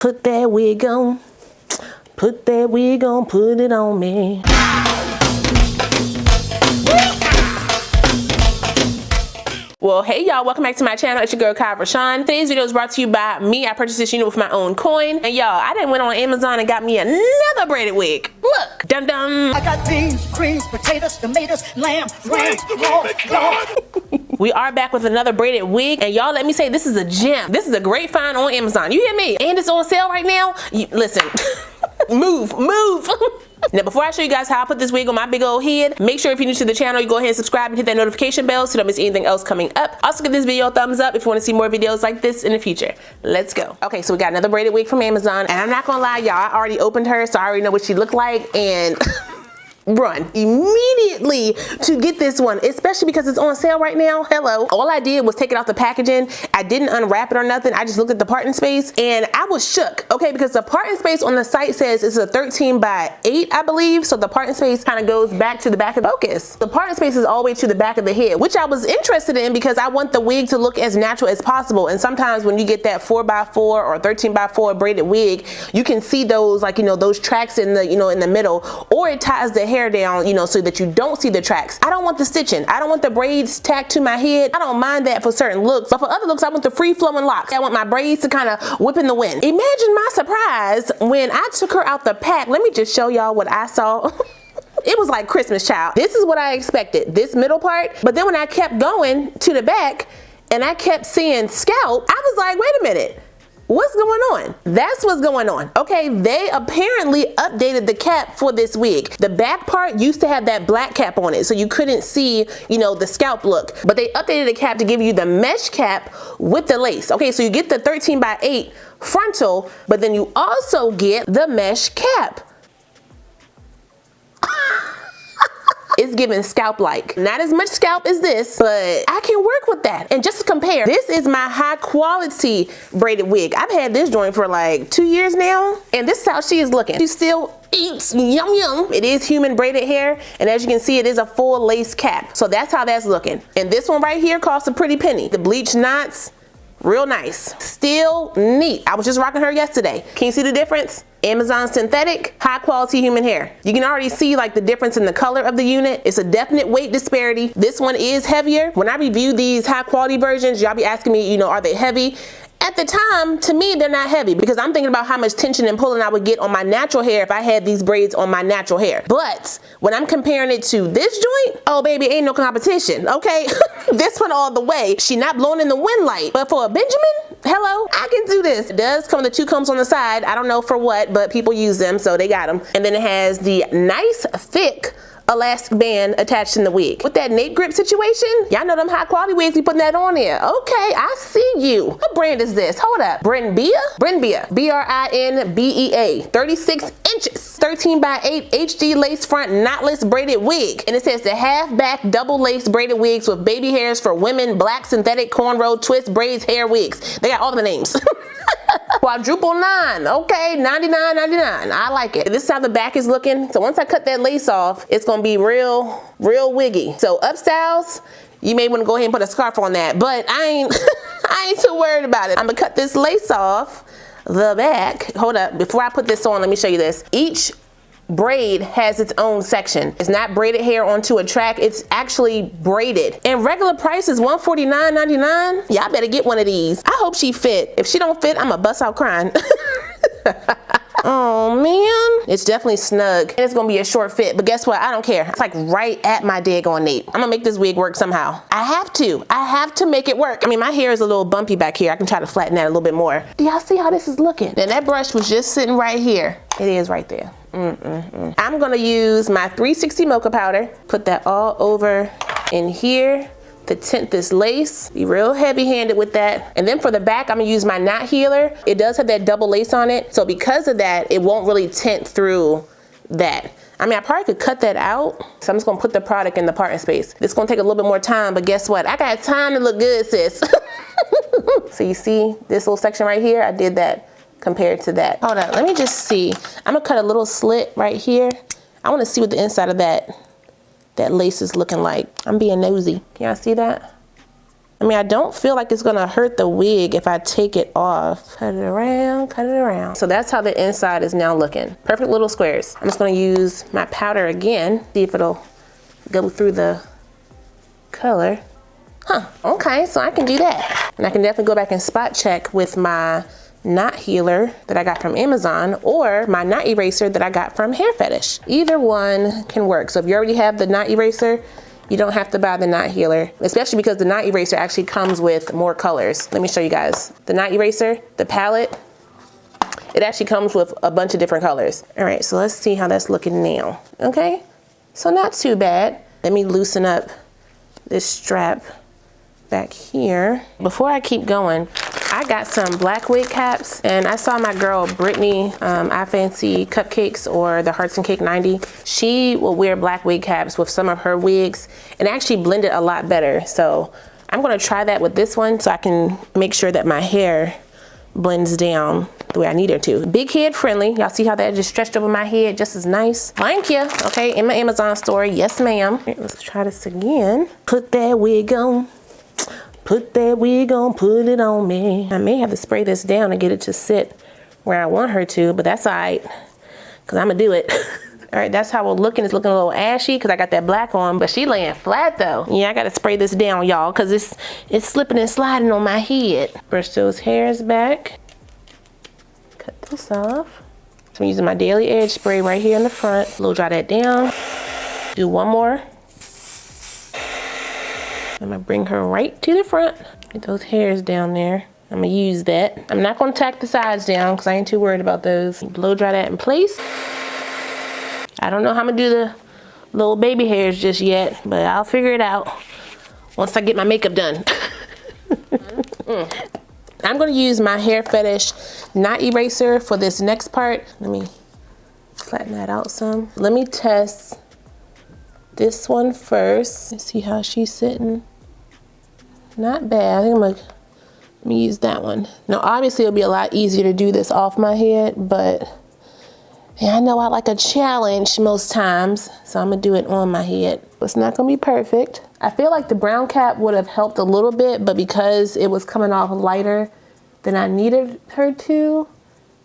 Put that wig on. Put that wig on, put it on me. Well, hey y'all, welcome back to my channel. It's your girl KIERASHON. Today's video is brought to you by me. I purchased this unit with my own coin. And y'all, I done went on Amazon and got me another braided wig. Look, dum dum. I got beans, greens, potatoes, tomatoes, lamb, rams, pork. We are back with another braided wig, and y'all, let me say, this is a gem. This is a great find on Amazon. You hear me? And it's on sale right now. Listen, move. Now, before I show you guys how I put this wig on my big old head, make sure if you're new to the channel, you go ahead and subscribe and hit that notification bell so you don't miss anything else coming up. Also, give this video a thumbs up if you want to see more videos like this in the future. Let's go. Okay, so we got another braided wig from Amazon, and I'm not gonna lie, y'all, I already opened her, so I already know what she looked like, and run immediately to get this one, especially because it's on sale right now. Hello. All I did was take it off the packaging. I didn't unwrap it or nothing. I just looked at the parting space and I was shook, okay, because the parting space on the site says it's a 13x8, I believe, so the parting space kind of goes back to the back of the focus. The parting space is all the way to the back of the head, which I was interested in because I want the wig to look as natural as possible, and sometimes when you get that 4x4 or 13x4 braided wig, you can see those, like, you know, those tracks in the, you know, in the middle, or it ties the hair down, you know, so that you don't see the tracks. I don't want the stitching. I don't want the braids tacked to my head. I don't mind that for certain looks, but for other looks, I want the free flowing locks. I want my braids to kind of whip in the wind. Imagine my surprise when I took her out the pack. Let me just show y'all what I saw. It was like Christmas, child. This is what I expected, this middle part, but then when I kept going to the back and I kept seeing scalp, I was like, wait a minute. What's going on? That's what's going on. Okay, they apparently updated the cap for this wig. The back part used to have that black cap on it, so you couldn't see, you know, the scalp look. But they updated the cap to give you the mesh cap with the lace. Okay, so you get the 13x8 frontal, but then you also get the mesh cap. It's giving scalp-like. Not as much scalp as this, but I can work with that. And just to compare, this is my high quality braided wig. I've had this joint for like 2 years now, and this is how she is looking. She still eats yum yum. It is human braided hair, and as you can see, it is a full lace cap. So that's how that's looking. And this one right here costs a pretty penny. The bleach knots, real nice. Still neat. I was just rocking her yesterday. Can you see the difference? Amazon synthetic, high quality human hair. You can already see like the difference in the color of the unit. It's a definite weight disparity. This one is heavier. When I review these high quality versions, y'all be asking me, you know, are they heavy? At the time, to me, they're not heavy because I'm thinking about how much tension and pulling I would get on my natural hair if I had these braids on my natural hair. But when I'm comparing it to this joint, oh baby, ain't no competition, okay? This one all the way. She not blowing in the wind light. But for a Benjamin, hello, I can do this. It does come with the 2 combs on the side. I don't know for what, but people use them, so they got them. And then it has the nice, thick elastic band attached in the wig. With that nape grip situation, y'all know them high quality wigs, be putting that on here. Okay, I see you. What brand is this? Hold up. Brinbea? Brinbea. B-R-I-N-B-E-A. 36 inches. 13x8 HD lace front knotless braided wig. And it says the half back double lace braided wigs with baby hairs for women, black synthetic cornrow twist braids hair wigs. They got all the names. Quadruple 9, okay, $99.99. I like it. This is how the back is looking. So once I cut that lace off, it's gonna be real wiggy. So up styles, you may want to go ahead and put a scarf on that, but I ain't too worried about it. I'm gonna cut this lace off the back. Hold up, before I put this on, let me show you this. Each braid has its own section. It's not braided hair onto a track, it's actually braided. And regular price is $149.99. Y'all better get one of these. I hope she fit. If she don't fit, I'ma bust out crying. Oh man, it's definitely snug. And it's gonna be a short fit, but guess what? I don't care. It's like right at my daggone nape. I'm gonna make this wig work somehow. I have to make it work. I mean, my hair is a little bumpy back here. I can try to flatten that a little bit more. Do y'all see how this is looking? And that brush was just sitting right here. It is right there. I'm gonna use my 360 mocha powder, put that all over in here to tint this lace. Be real heavy handed with that. And then for the back, I'm gonna use my knot healer. It does have that double lace on it, so because of that, it won't really tint through that. I mean, I probably could cut that out, so I'm just gonna put the product in the parting space. It's gonna take a little bit more time, but guess what? I got time to look good, sis. So you see this little section right here? I did that compared to that. Hold on, let me just see. I'm gonna cut a little slit right here. I wanna see what the inside of that lace is looking like. I'm being nosy. Can y'all see that? I mean, I don't feel like it's gonna hurt the wig if I take it off. Cut it around, cut it around. So that's how the inside is now looking. Perfect little squares. I'm just gonna use my powder again, see if it'll go through the color. Huh, okay, so I can do that. And I can definitely go back and spot check with my knot healer that I got from Amazon or my knot eraser that I got from Hair Fetish. Either one can work. So if you already have the knot eraser, you don't have to buy the knot healer, especially because the knot eraser actually comes with more colors. Let me show you guys. The knot eraser, the palette, it actually comes with a bunch of different colors. All right, so let's see how that's looking now. Okay, so not too bad. Let me loosen up this strap back here. Before I keep going, I got some black wig caps, and I saw my girl Brittany, I Fancy Cupcakes or the Hearts and Cake 90. She will wear black wig caps with some of her wigs and actually blend it a lot better. So I'm gonna try that with this one so I can make sure that my hair blends down the way I need her to. Big head friendly. Y'all see how that just stretched over my head just as nice? Thank you. Okay, in my Amazon store, yes ma'am. Let's try this again. Put that wig on. Put that wig on, put it on me. I may have to spray this down and get it to sit where I want her to, but that's all right, because I'm gonna do it. All right, that's how we're looking. It's looking a little ashy because I got that black on, but she laying flat though. Yeah, I gotta spray this down, y'all, because it's slipping and sliding on my head. Brush those hairs back. Cut this off. So I'm using my Daily Edge spray right here in the front. Blow dry that down. Do one more. I'm gonna bring her right to the front. Get those hairs down there. I'm gonna use that. I'm not gonna tack the sides down because I ain't too worried about those. Blow dry that in place. I don't know how I'm gonna do the little baby hairs just yet, but I'll figure it out once I get my makeup done. I'm gonna use my Hair Fetish knot eraser for this next part. Let me flatten that out some. Let me test this one first. Let's see how she's sitting. Not bad. I think let me use that one. Now obviously it'll be a lot easier to do this off my head, but yeah, I know I like a challenge most times, so I'm gonna do it on my head. It's not gonna be perfect. I feel like the brown cap would have helped a little bit, but because it was coming off lighter than I needed her to,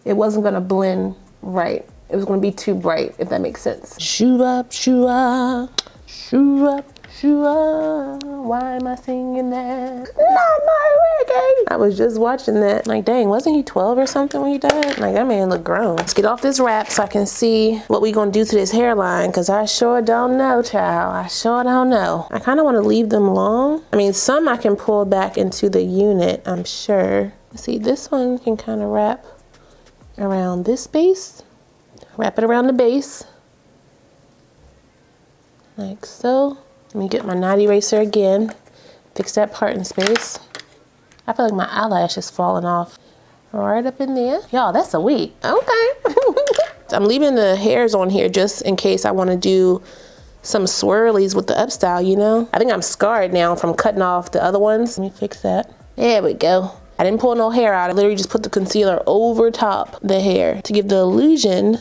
it wasn't gonna blend right. It was gonna be too bright, if that makes sense. Shoo up, shoo up, shoo up, shoo up. Why am I singing that? Not my reggae. I was just watching that. Like, dang, wasn't he 12 or something when he died? Like, that man looked grown. Let's get off this wrap so I can see what we gonna do to this hairline, because I sure don't know, child. I sure don't know. I kind of want to leave them long. I mean, some I can pull back into the unit, I'm sure. See, this one can kind of wrap around this base. Wrap it around the base. Like so. Let me get my knot eraser again. Fix that part in space. I feel like my eyelash is falling off. Right up in there. Y'all, that's a wig. Okay. I'm leaving the hairs on here just in case I want to do some swirlies with the up style, you know? I think I'm scarred now from cutting off the other ones. Let me fix that. There we go. I didn't pull no hair out. I literally just put the concealer over top the hair to give the illusion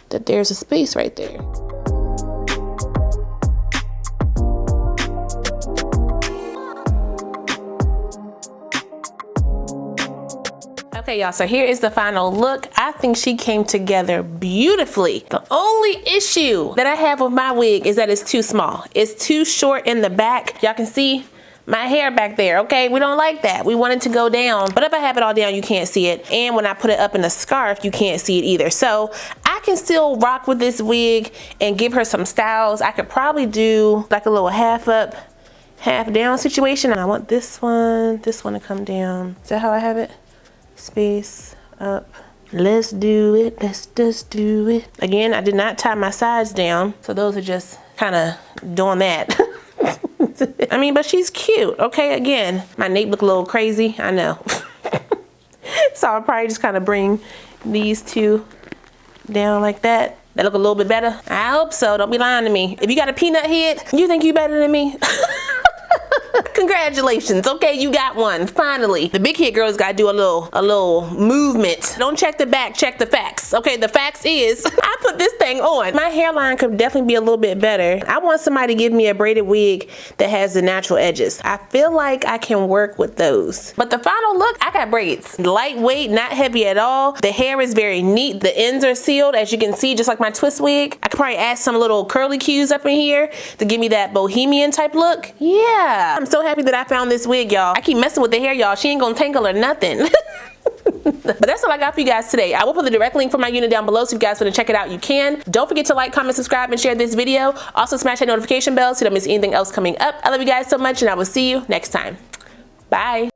that there's a space right there. Okay, y'all, so here is the final look. I think she came together beautifully. The only issue that I have with my wig is that it's too small. It's too short in the back. Y'all can see my hair back there, okay? We don't like that. We want it to go down, but if I have it all down, you can't see it. And when I put it up in a scarf, you can't see it either. So I can still rock with this wig and give her some styles. I could probably do like a little half up, half down situation. And I want this one to come down. Is that how I have it? Space up. Let's do it. Let's just do it. Again, I did not tie my sides down, so those are just kind of doing that. I mean, but she's cute. Okay, again, my nape look a little crazy, I know. So I'll probably just kind of bring these two down like that. That look a little bit better. I hope so. Don't be lying to me. If you got a peanut head, you think you better than me? Congratulations. Okay, you got one. Finally. The big head girls gotta do a little movement. Don't check the back, check the facts. Okay, the facts is I put this thing on. My hairline could definitely be a little bit better. I want somebody to give me a braided wig that has the natural edges. I feel like I can work with those. But the final look, I got braids. Lightweight, not heavy at all. The hair is very neat. The ends are sealed, as you can see, just like my twist wig. I could probably add some little curly cues up in here to give me that bohemian type look. Yeah, I'm so happy that I found this wig, y'all. I keep messing with the hair, y'all. She ain't gonna tangle or nothing. But that's all I got for you guys today. I will put the direct link for my unit down below, so if you guys want to check it out, you can. Don't forget to like, comment, subscribe, and share this video. Also smash that notification bell so you don't miss anything else coming up. I love you guys so much, and I will see you next time. Bye.